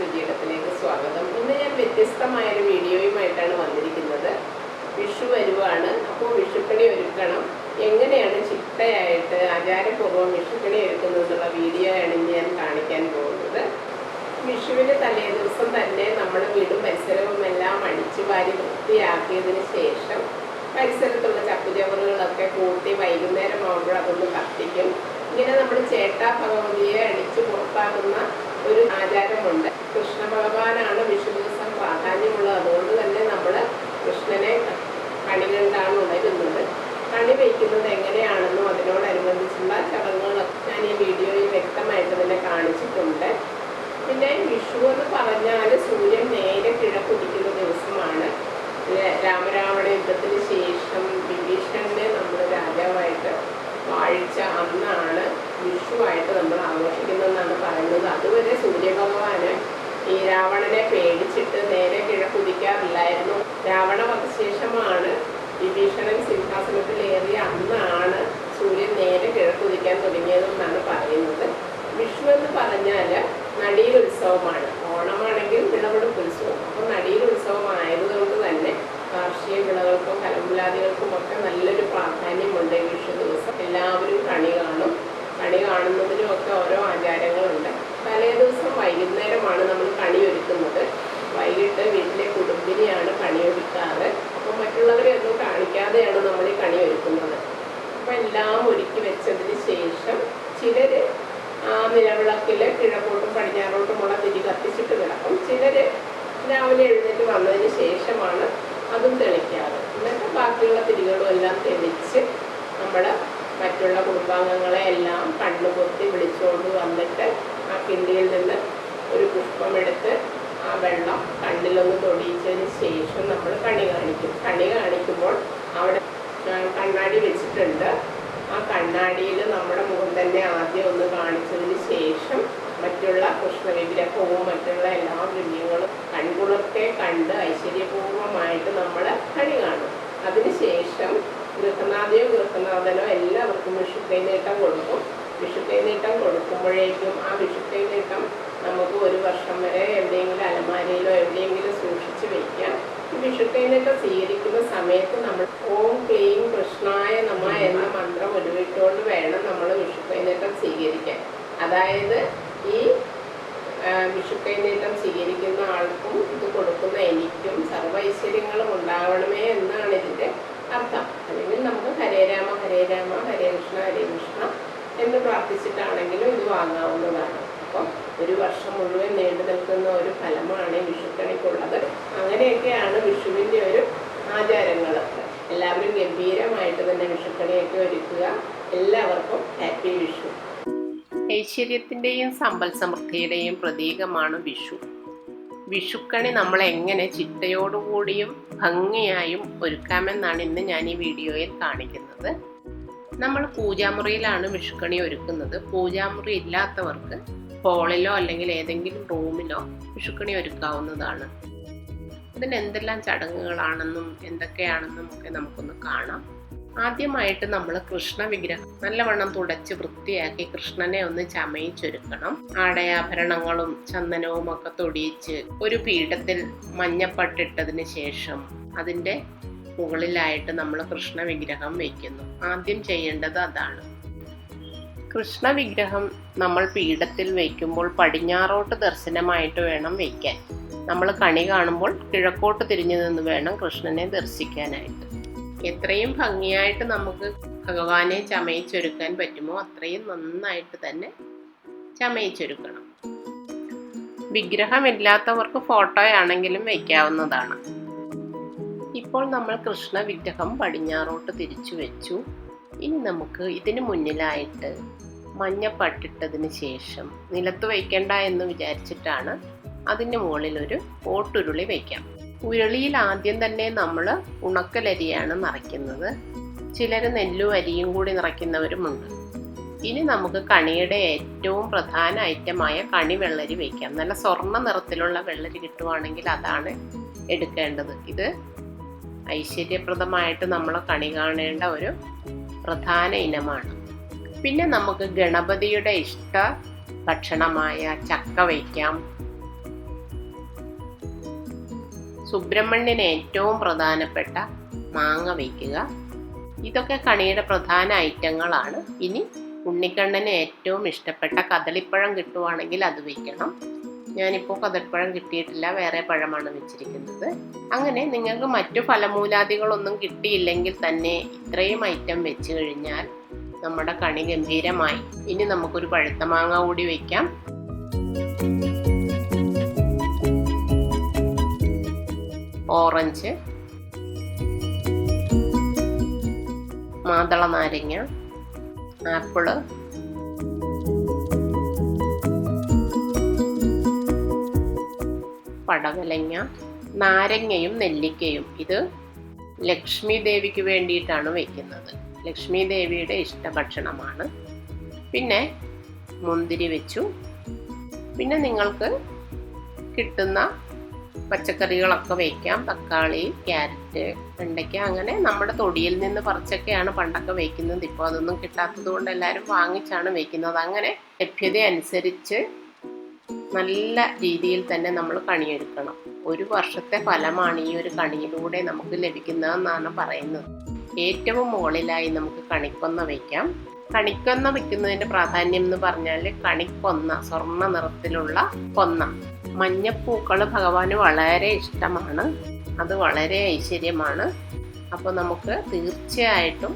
രുചിയിടത്തിലേക്ക് സ്വാഗതം. ഇന്ന് ഞാൻ വ്യത്യസ്തമായൊരു വീഡിയോയുമായിട്ടാണ് വന്നിരിക്കുന്നത്. വിഷു വരുവാണ്. അപ്പോൾ വിഷുക്കണി ഒരുക്കണം. എങ്ങനെയാണ് ചിട്ടയായിട്ട് ആചാരപൂർവ്വം വിഷുക്കണി ഒരുക്കുന്നതെന്നുള്ള വീഡിയോ ആണ് ഞാൻ കാണിക്കാൻ പോകുന്നത്. വിഷുവിന് തലേ ദിവസം തന്നെ നമ്മൾ വീടും പരിസരവും എല്ലാം അടിച്ചു വാരി വൃത്തിയാക്കിയതിന് ശേഷം പരിസരത്തുള്ള ചപ്പുചവറുകളൊക്കെ കൂട്ടി വൈകുന്നേരം ആകുമ്പോൾ അതൊന്ന് കത്തിക്കും. ഇങ്ങനെ നമ്മൾ ചേട്ടാ ഭഗവതിയെ അടിച്ചു പുറത്താക്കുന്ന ഒരു ആചാരമുണ്ട്. കൃഷ്ണ ഭഗവാനാണ് വിഷു ദിവസം പ്രാധാന്യമുള്ളത്. അതുകൊണ്ട് തന്നെ നമ്മൾ കൃഷ്ണനെ കണി കണ്ടാണ് ഉണരുന്നത്. കണി വയ്ക്കുന്നത് എങ്ങനെയാണെന്നും അതിനോടനുബന്ധിച്ചുള്ള ചടങ്ങുകളൊക്കെ ഞാൻ ഈ വീഡിയോയിൽ വ്യക്തമായിട്ട് തന്നെ കാണിച്ചിട്ടുണ്ട്. പിന്നെ വിഷു എന്ന് പറഞ്ഞാൽ സൂര്യൻ നേരെ കിഴക്കുദിക്കുന്ന ദിവസമാണ്. രാമരാവണ യുദ്ധത്തിന് ശേഷം വിഭീഷണനെ നമ്മൾ രാജാവായിട്ട് വാഴിച്ച അന്നാണ് വിഷുവായിട്ട് നമ്മൾ ആഘോഷിക്കുന്നതെന്നാണ് പറയുന്നത്. അതുവരെ സൂര്യഭഗവാന് ഈ രാവണനെ പേടിച്ചിട്ട് നേരെ കിഴക്കുദിക്കാറില്ലായിരുന്നു. രാവണ വധശേഷമാണ് വിഭീഷണൻ സിംഹാസനത്തിലേറിയ അന്നാണ് സൂര്യൻ നേരെ കിഴക്കുദിക്കാൻ തുടങ്ങിയതെന്നാണ് പറയുന്നത്. വിഷു എന്ന് പറഞ്ഞാൽ നടീൽ ഉത്സവമാണ്. ഓണമാണെങ്കിൽ വിളവെടുപ്പ് ഉത്സവം. അപ്പോൾ നടീൽ ഉത്സവം ആയതുകൊണ്ട് തന്നെ കാർഷിക വിളകൾക്കും കലമ്പുലാദികൾക്കും ഒക്കെ നല്ലൊരു പ്രാധാന്യമുണ്ട്. വിഷു ദിവസം എല്ലാവരും കണി കാണും. കണി കാണുന്നതിനും ഒക്കെ ഓരോ ആചാരങ്ങളുണ്ട്. തലേ ദിവസം വൈകുന്നേരമാണ് നമ്മൾ കണി ഒരുക്കുന്നത്. വൈകിട്ട് വീട്ടിലെ കുടുംബിനെയാണ് കണി ഒരുക്കാറ്. അപ്പോൾ മറ്റുള്ളവരെ ഒന്നും കാണിക്കാതെയാണ് നമ്മൾ ഈ കണി ഒരുക്കുന്നത്. അപ്പോൾ എല്ലാം ഒരുക്കി വെച്ചതിന് ശേഷം ചിലർ ആ നിലവിളക്കിൽ കിഴക്കോട്ടും പടിഞ്ഞാറോട്ടുമുള്ള തിരി കത്തിച്ചിട്ട് കിടക്കും. ചിലർ രാവിലെ എഴുന്നേറ്റ് വന്നതിന് ശേഷമാണ് അതും തെളിക്കാറ്. എന്നിട്ട് ബാക്കിയുള്ള തിരികളും എല്ലാം തെളിച്ച് നമ്മൾ മറ്റുള്ള കുടുംബാംഗങ്ങളെ എല്ലാം കണ്ണുപൊത്തി വിളിച്ചുകൊണ്ട് വന്നിട്ട് ആ കിണ്ടിയിൽ നിന്ന് ഒരു പുഷ്പമെടുത്ത് ആ വെള്ളം കണ്ണിലൊന്ന് തൊടിയിച്ചതിന് ശേഷം നമ്മൾ കണി കാണിക്കും. കണി കാണിക്കുമ്പോൾ അവിടെ കണ്ണാടി വെച്ചിട്ടുണ്ട്. ആ കണ്ണാടിയിൽ നമ്മുടെ മുഖം തന്നെ ആദ്യം ഒന്ന് കാണിച്ചതിന് ശേഷം മറ്റുള്ള കൃഷ്ണ വിഗ്രഹവും മറ്റുള്ള എല്ലാ ദ്രവ്യങ്ങളും കൺകുളിർക്കെ കണ്ട് ഐശ്വര്യപൂർവമായിട്ട് നമ്മൾ കണി കാണും. അതിനുശേഷം ഗൃഹനാഥയോ ഗൃഹനാഥനോ എല്ലാവർക്കും വിഷുക്കൈനീട്ടം കൊടുക്കും. വിഷുക്കൈനീട്ടം കൊടുക്കുമ്പോഴേക്കും ആ വിഷുക്കൈനീട്ടം നമുക്ക് ഒരു വർഷം വരെ എവിടെയെങ്കിലും അലമാരയിലോ എവിടെയെങ്കിലും സൂക്ഷിച്ച് വയ്ക്കാം. ഈ വിഷുക്കൈനീട്ടം സ്വീകരിക്കുന്ന സമയത്ത് നമ്മൾ ഓം ക്ലീം കൃഷ്ണായ നമഃ എന്ന മന്ത്രം ഉരുവിട്ടുകൊണ്ട് വേണം നമ്മൾ വിഷുക്കൈനീട്ടം സ്വീകരിക്കാൻ. അതായത് ഈ വിഷുക്കൈനീട്ടം സ്വീകരിക്കുന്ന ആൾക്കും ഇത് കൊടുക്കുന്ന എനിക്കും സർവ്വ ഐശ്വര്യങ്ങളും ഉണ്ടാവണമേ എന്നാണ് ഇതിൻ്റെ അർത്ഥം. അല്ലെങ്കിൽ നമുക്ക് ഹരേ രാമ ഹരേ രാമ ഹരേ കൃഷ്ണ ഹരേ കൃഷ്ണ എന്ന് പ്രാർത്ഥിച്ചിട്ടാണെങ്കിലും ഇത് വാങ്ങാവുന്നതാണ്. അപ്പം ഒരു വർഷം മുഴുവൻ നീണ്ടു നിൽക്കുന്ന ഒരു ഫലമാണ് വിഷുക്കണിക്കുള്ളത്. അങ്ങനെയൊക്കെയാണ് വിഷുവിൻ്റെ ഒരു ആചാരങ്ങൾ. എല്ലാവരും ഗംഭീരമായിട്ട് തന്നെ വിഷുക്കണിയൊക്കെ ഒരുക്കുക. എല്ലാവർക്കും ഹാപ്പി വിഷു. ഐശ്വര്യത്തിൻ്റെയും സമ്പൽ സമൃദ്ധിയുടെയും പ്രതീകമാണ് വിഷു. വിഷുക്കണി നമ്മൾ എങ്ങനെ ചിട്ടയോടുകൂടിയും ഭംഗിയായും ഒരുക്കാമെന്നാണ് ഇന്ന് ഞാൻ ഈ വീഡിയോയിൽ കാണിക്കുന്നത്. നമ്മൾ പൂജാമുറിയിലാണ് വിഷുക്കണി ഒരുക്കുന്നത്. പൂജാമുറി ഇല്ലാത്തവർക്ക് ഹാളിലോ അല്ലെങ്കിൽ ഏതെങ്കിലും റൂമിലോ വിഷുക്കണി ഒരുക്കാവുന്നതാണ്. ഇതിന് എന്തെല്ലാം ചടങ്ങുകളാണെന്നും എന്തൊക്കെയാണെന്നും ഒക്കെ നമുക്കൊന്ന് കാണാം. ആദ്യമായിട്ട് നമ്മൾ കൃഷ്ണ വിഗ്രഹം നല്ലവണ്ണം തുടച്ച് വൃത്തിയാക്കി കൃഷ്ണനെ ഒന്ന് ചമയിച്ചൊരുക്കണം. ആടയാഭരണങ്ങളും ചന്ദനവും ഒക്കെ തൊടിയിച്ച് ഒരു പീഠത്തിൽ മഞ്ഞപ്പട്ടിട്ടതിന് ശേഷം അതിൻ്റെ മുകളിലായിട്ട് നമ്മൾ കൃഷ്ണ വിഗ്രഹം വയ്ക്കുന്നു. ആദ്യം ചെയ്യേണ്ടത് അതാണ്. കൃഷ്ണ വിഗ്രഹം നമ്മൾ പീഠത്തിൽ വയ്ക്കുമ്പോൾ പടിഞ്ഞാറോട്ട് ദർശനമായിട്ട് വേണം വയ്ക്കാൻ. നമ്മൾ കണി കാണുമ്പോൾ കിഴക്കോട്ട് തിരിഞ്ഞു നിന്ന് വേണം കൃഷ്ണനെ ദർശിക്കാനായിട്ട്. എത്രയും ഭംഗിയായിട്ട് നമുക്ക് ഭഗവാനെ ചമയിച്ചൊരുക്കാൻ പറ്റുമോ അത്രയും നന്നായിട്ട് തന്നെ ചമയിച്ചൊരുക്കണം. വിഗ്രഹമില്ലാത്തവർക്ക് ഫോട്ടോയാണെങ്കിലും വയ്ക്കാവുന്നതാണ്. ഇപ്പോൾ നമ്മൾ കൃഷ്ണ വിഗ്രഹം പടിഞ്ഞാറോട്ട് തിരിച്ചു വെച്ചു. ഇനി നമുക്ക് ഇതിന് മുന്നിലായിട്ട് മഞ്ഞപ്പട്ടിട്ടതിന് ശേഷം നിലത്ത് വയ്ക്കണ്ട എന്ന് വിചാരിച്ചിട്ടാണ് അതിന് മുകളിൽ ഒരു ഓട്ടുരുളി വയ്ക്കാം. ഉരുളിയിൽ ആദ്യം തന്നെ നമ്മൾ ഉണക്കലരിയാണ് നിറയ്ക്കുന്നത്. ചിലർ നെല്ലും അരിയും കൂടി നിറയ്ക്കുന്നവരുമുണ്ട്. ഇനി നമുക്ക് കണിയുടെ ഏറ്റവും പ്രധാന ഐറ്റമായ കണി വെള്ളരി വയ്ക്കാം. നല്ല സ്വർണ്ണ നിറത്തിലുള്ള വെള്ളരി കിട്ടുവാണെങ്കിൽ അതാണ് എടുക്കേണ്ടത്. ഇത് ഐശ്വര്യപ്രദമായിട്ട് നമ്മൾ കണി കാണേണ്ട ഒരു പ്രധാന ഇനമാണ്. പിന്നെ നമുക്ക് ഗണപതിയുടെ ഇഷ്ട ഭക്ഷണമായ ചക്ക വയ്ക്കാം. സുബ്രഹ്മണ്യന് ഏറ്റവും പ്രധാനപ്പെട്ട മാങ്ങ വയ്ക്കുക. ഇതൊക്കെ കണിയുടെ പ്രധാന ഐറ്റങ്ങളാണ്. ഇനി ഉണ്ണിക്കണ്ണന് ഏറ്റവും ഇഷ്ടപ്പെട്ട കദളിപ്പഴം കിട്ടുവാണെങ്കിൽ അത് വയ്ക്കണം. ഞാനിപ്പോൾ കദളിപ്പഴം കിട്ടിയിട്ടില്ല, വേറെ പഴമാണ് വെച്ചിരിക്കുന്നത്. അങ്ങനെ നിങ്ങൾക്ക് മറ്റു ഫലമൂലാദികളൊന്നും കിട്ടിയില്ലെങ്കിൽ തന്നെ ഇത്രയും ഐറ്റം വെച്ച് കഴിഞ്ഞാൽ നമ്മുടെ കണി ഗംഭീരമായി. ഇനി നമുക്കൊരു പഴുത്ത മാങ്ങ കൂടി വയ്ക്കാം. ഓറഞ്ച്, മാതള നാരങ്ങ, ആപ്പിള്, പടവലങ്ങ, നാരങ്ങയും നെല്ലിക്കയും. ഇത് ലക്ഷ്മി ദേവിക്ക് വേണ്ടിയിട്ടാണ് വയ്ക്കുന്നത്. ലക്ഷ്മി ദേവിയുടെ ഇഷ്ടഭക്ഷണമാണ്. പിന്നെ മുന്തിരി വെച്ചു. പിന്നെ നിങ്ങൾക്ക് കിട്ടുന്ന പച്ചക്കറികളൊക്കെ വയ്ക്കാം. തക്കാളി, ക്യാരറ്റ്, വെണ്ടയ്ക്ക, അങ്ങനെ നമ്മുടെ തൊടിയിൽ നിന്ന് പറിച്ചൊക്കെയാണ് പണ്ടൊക്കെ വയ്ക്കുന്നത്. ഇപ്പോൾ അതൊന്നും കിട്ടാത്തത് കൊണ്ട് എല്ലാവരും വാങ്ങിച്ചാണ് വയ്ക്കുന്നത്. അങ്ങനെ ലഭ്യത അനുസരിച്ച് നല്ല രീതിയിൽ തന്നെ നമ്മൾ കണിയൊരുക്കണം. ഒരു വർഷത്തെ ഫലമാണ് ഈ ഒരു കണിയിലൂടെ നമുക്ക് ലഭിക്കുന്നതെന്നാണ് പറയുന്നത്. ഏറ്റവും മുകളിലായി നമുക്ക് കണിക്കൊന്ന വയ്ക്കാം. കണിക്കൊന്ന വയ്ക്കുന്നതിൻ്റെ പ്രാധാന്യം എന്ന് പറഞ്ഞാൽ കണിക്കൊന്ന, സ്വർണ്ണ നിറത്തിലുള്ള കൊന്ന. മഞ്ഞപ്പൂക്കൾ ഭഗവാന് വളരെ ഇഷ്ടമാണ്. അത് വളരെ ഐശ്വര്യമാണ്. അപ്പോൾ നമുക്ക് തീർച്ചയായിട്ടും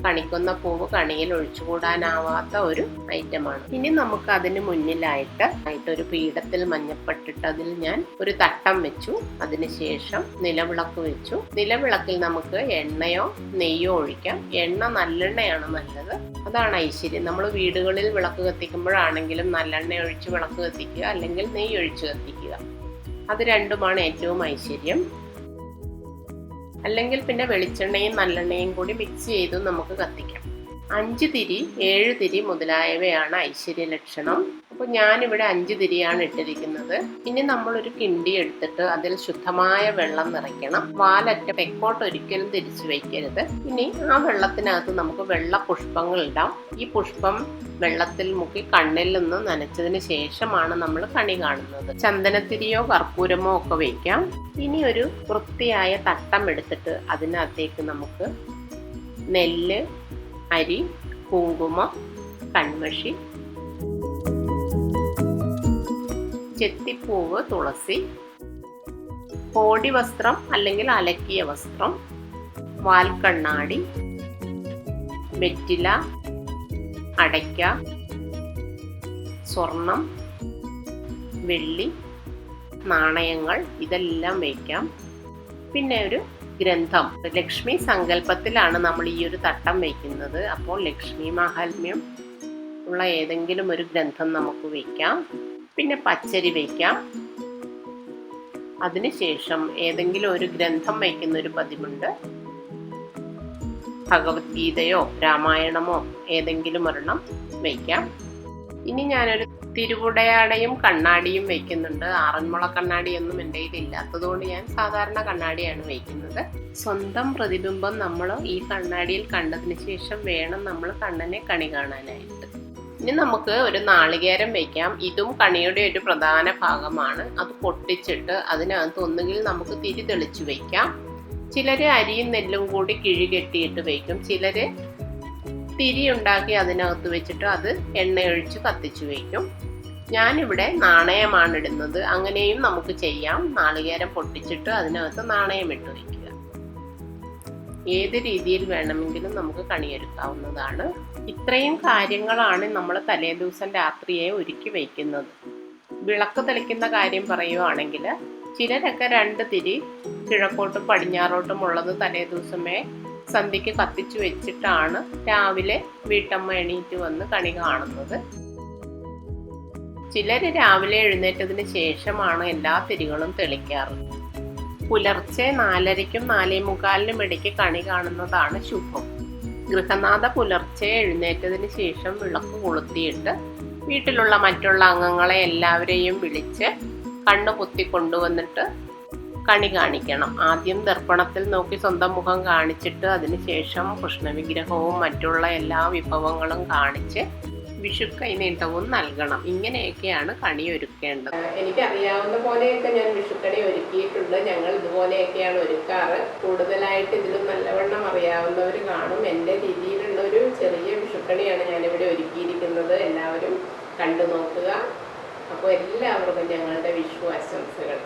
കണിക്കൊന്ന പൂവ് കണിയിൽ ഒഴിച്ചുകൂടാനാവാത്ത ഒരു ഐറ്റമാണ്. ഇനി നമുക്ക് അതിന് മുന്നിലായിട്ടൊരു പീഠത്തിൽ മഞ്ഞപ്പെട്ടിട്ട് അതിൽ ഞാൻ ഒരു തട്ടം വെച്ചു. അതിനുശേഷം നിലവിളക്ക് വെച്ചു. നിലവിളക്കിൽ നമുക്ക് എണ്ണയോ നെയ്യോ ഒഴിക്കാം. എണ്ണ നല്ലെണ്ണയാണ് നല്ലത്, അതാണ് ഐശ്വര്യം. നമ്മൾ വീടുകളിൽ വിളക്ക് കത്തിക്കുമ്പോഴാണെങ്കിലും നല്ലെണ്ണ ഒഴിച്ച് വിളക്ക് കത്തിക്കുക, അല്ലെങ്കിൽ നെയ്യ് ഒഴിച്ച് കത്തിക്കുക. അത് രണ്ടുമാണ് ഏറ്റവും ഐശ്വര്യം. അല്ലെങ്കിൽ പിന്നെ വെളിച്ചെണ്ണയും നല്ലെണ്ണയും കൂടി മിക്സ് ചെയ്ത് നമുക്ക് കത്തിക്കാം. 5 തിരി, 7 തിരി മുതലായവയാണ് ഐശ്വര്യ ലക്ഷണം. അപ്പോൾ ഞാനിവിടെ 5 തിരിയാണ് ഇട്ടിരിക്കുന്നത്. ഇനി നമ്മളൊരു കിണ്ടി എടുത്തിട്ട് അതിൽ ശുദ്ധമായ വെള്ളം നിറയ്ക്കണം. വാലറ്റ തെക്കോട്ട് ഒരിക്കലും തിരിച്ചു വയ്ക്കരുത്. ഇനി ആ വെള്ളത്തിനകത്ത് നമുക്ക് വെള്ള പുഷ്പങ്ങൾ ഇടാം. ഈ പുഷ്പം വെള്ളത്തിൽ മുക്കി കണ്ണിൽ നിന്ന് നനച്ചതിന് ശേഷമാണ് നമ്മൾ കണി കാണുന്നത്. ചന്ദനത്തിരിയോ കർപ്പൂരമോ ഒക്കെ വയ്ക്കാം. ഇനി ഒരു വൃത്തിയായ തട്ടം എടുത്തിട്ട് അതിനകത്തേക്ക് നമുക്ക് നെല്ല്, അരി, കുങ്കുമം, കൺമഷി, ചെത്തിപ്പൂവ്, തുളസി, കോടി വസ്ത്രം അല്ലെങ്കിൽ അലക്കിയ വസ്ത്രം, വാൽക്കണ്ണാടി, വെറ്റില, അടയ്ക്ക, സ്വർണം, വെള്ളി, നാണയങ്ങൾ, ഇതെല്ലാം വയ്ക്കാം. പിന്നെ ഒരു ഗ്രന്ഥം, ലക്ഷ്മി സങ്കല്പത്തിലാണ് നമ്മൾ ഈ ഒരു തട്ടം വയ്ക്കുന്നത്. അപ്പോൾ ലക്ഷ്മി മാഹാത്മ്യം ഉള്ള ഏതെങ്കിലും ഒരു ഗ്രന്ഥം നമുക്ക് വയ്ക്കാം. പിന്നെ പച്ചരി വയ്ക്കാം. അതിനുശേഷം ഏതെങ്കിലും ഒരു ഗ്രന്ഥം വയ്ക്കുന്ന ഒരു പതിവുണ്ട്. ഭഗവത്ഗീതയോ രാമായണമോ ഏതെങ്കിലും ഒരെണ്ണം വയ്ക്കാം. ഇനി ഞാനൊരു തിരുവുടയാടയും കണ്ണാടിയും വയ്ക്കുന്നുണ്ട്. ആറന്മുള കണ്ണാടിയൊന്നും എൻ്റെ കയ്യിൽ ഇല്ലാത്തതുകൊണ്ട് ഞാൻ സാധാരണ കണ്ണാടിയാണ് വയ്ക്കുന്നത്. സ്വന്തം പ്രതിബിംബം നമ്മൾ ഈ കണ്ണാടിയിൽ കണ്ടതിന് ശേഷം വേണം നമ്മൾ കണ്ണനെ കണി കാണാനായിട്ട്. ഇനി നമുക്ക് ഒരു നാളികേരം വയ്ക്കാം. ഇതും കണിയുടെ ഒരു പ്രധാന ഭാഗമാണ്. അത് പൊട്ടിച്ചിട്ട് അതിനകത്ത് ഒന്നുകിൽ നമുക്ക് തിരി തെളിച്ചു വയ്ക്കാം. ചിലര് അരിയും നെല്ലും കൂടി കിഴി കെട്ടിയിട്ട് വയ്ക്കും. ചിലര് തിരി ഉണ്ടാക്കി അതിനകത്ത് വെച്ചിട്ട് അത് എണ്ണയൊഴിച്ച് കത്തിച്ചു വയ്ക്കും. ഞാനിവിടെ നാണയമാണ് ഇടുന്നത്. അങ്ങനെയും നമുക്ക് ചെയ്യാം. നാളികേരം പൊട്ടിച്ചിട്ട് അതിനകത്ത് നാണയം ഇട്ട് വയ്ക്കുക. ഏത് രീതിയിൽ വേണമെങ്കിലും നമുക്ക് കണിയൊരുക്കാവുന്നതാണ്. ഇത്രയും കാര്യങ്ങളാണ് നമ്മൾ തലേദിവസം രാത്രിയെ ഒരുക്കി വയ്ക്കുന്നത്. വിളക്ക് തെളിക്കുന്ന കാര്യം പറയുവാണെങ്കിൽ ചിലരൊക്കെ 2 തിരി കിഴക്കോട്ടും പടിഞ്ഞാറോട്ടും ഉള്ളത് തലേദിവസമേ സന്ധ്യയ്ക്ക് കത്തിച്ചു വെച്ചിട്ടാണ് രാവിലെ വീട്ടമ്മ എണീറ്റ് വന്ന് കണി കാണുന്നത്. ചിലര് രാവിലെ എഴുന്നേറ്റതിന് ശേഷമാണ് എല്ലാ തിരികളും തെളിക്കാറ്. പുലർച്ചെ 4:30ക്കും 4:45നും ഇടയ്ക്ക് കണി കാണുന്നതാണ് ശുഭം. ഗൃഹനാഥ പുലർച്ചെ എഴുന്നേറ്റതിന് ശേഷം വിളക്ക് കൊളുത്തിയിട്ട് വീട്ടിലുള്ള മറ്റുള്ള അംഗങ്ങളെ എല്ലാവരെയും വിളിച്ച് കണ്ണു പൊത്തി കൊണ്ടുവന്നിട്ട് കണി കാണിക്കണം. ആദ്യം ദർപ്പണത്തിൽ നോക്കി സ്വന്തം മുഖം കാണിച്ചിട്ട് അതിനുശേഷം കൃഷ്ണവിഗ്രഹവും മറ്റുള്ള എല്ലാ വിഭവങ്ങളും കാണിച്ച് വിഷു കൈനീട്ടവും നൽകണം. ഇങ്ങനെയൊക്കെയാണ് കണി ഒരുക്കേണ്ടത്. എനിക്കറിയാവുന്ന പോലെയൊക്കെ ഞാൻ വിഷുക്കണി ഒരുക്കിയിട്ടുണ്ട്. ഞങ്ങൾ ഇതുപോലെയൊക്കെയാണ് ഒരുക്കാറ്. കൂടുതലായിട്ട് ഇതിലും നല്ലവണ്ണം അറിയാവുന്നവർ കാണും. എൻ്റെ രീതിയിലുള്ള ഒരു ചെറിയ വിഷുക്കണിയാണ് ഞാനിവിടെ ഒരുക്കിയിരിക്കുന്നത്. എല്ലാവരും കണ്ടു നോക്കുക. അപ്പോൾ എല്ലാവർക്കും ഞങ്ങളുടെ വിഷു ആശംസകൾ.